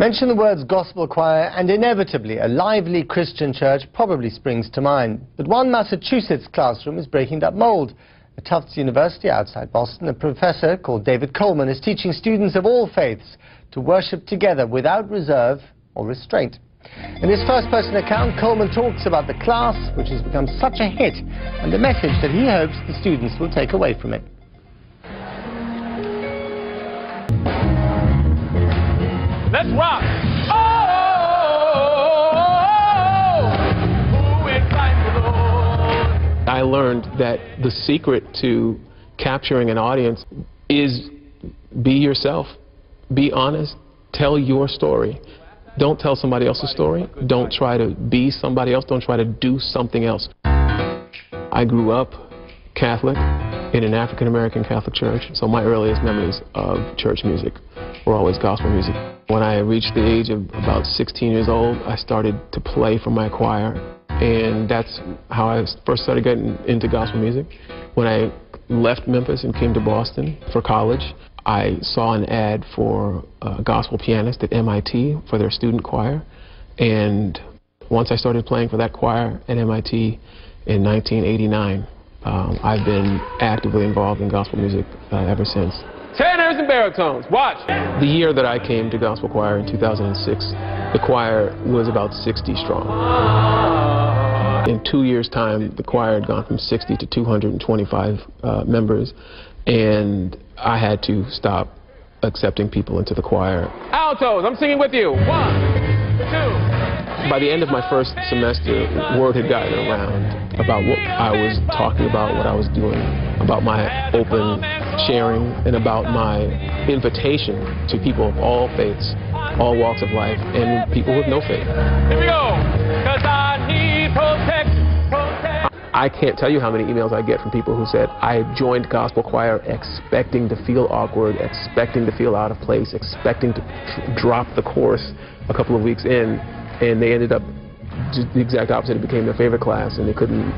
Mention the words gospel choir and inevitably a lively Christian church probably springs to mind. But one Massachusetts classroom is breaking that mold. At Tufts University outside Boston, a professor called David Coleman is teaching students of all faiths to worship together without reserve or restraint. In his first-person account, Coleman talks about the class, which has become such a hit, and the message that he hopes the students will take away from it. Let's rock! Oh, who is like the Lord? I learned that the secret to capturing an audience is be yourself, be honest, tell your story. Don't tell somebody else's story. Don't try to be somebody else. Don't try to do something else. I grew up Catholic in an African-American Catholic church, so my earliest memories of church music were always gospel music. When I reached the age of about 16 years old, I started to play for my choir, and that's how I first started getting into gospel music. When I left Memphis and came to Boston for college, I saw an ad for a gospel pianist at MIT for their student choir, and once I started playing for that choir at MIT in 1989, I've been actively involved in gospel music ever since. Tenors and baritones, watch! The year that I came to gospel choir in 2006, the choir was about 60 strong. In 2 years' time, the choir had gone from 60 to 225 members, and I had to stop accepting people into the choir. Altos, I'm singing with you. 1, 2. By the end of my first semester, word had gotten around about what I was talking about, what I was doing, about my open sharing, and about my invitation to people of all faiths, all walks of life, and people with no faith. Here we go. 'Cause I need protection. I can't tell you how many emails I get from people who said, I joined gospel choir expecting to feel awkward, expecting to feel out of place, expecting to drop the course a couple of weeks in, and they ended up just the exact opposite. It became their favorite class, and they couldn't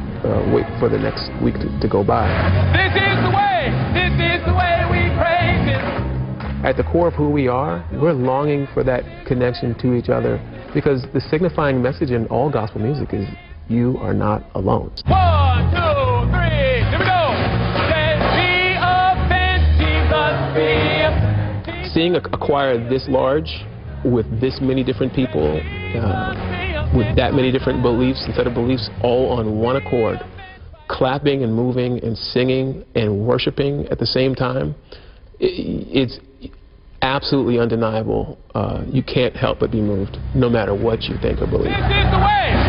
wait for the next week to go by. This is the way! This is the way we praise Him! At the core of who we are, we're longing for that connection to each other, because the signifying message in all gospel music is you are not alone. 1, 2, 3, here we go! Let's be offensive, Seeing a choir this large, with this many different people, with that many different beliefs and set of beliefs, all on one accord, clapping and moving and singing and worshiping at the same time, it's absolutely undeniable. You can't help but be moved, no matter what you think or believe. This is the way!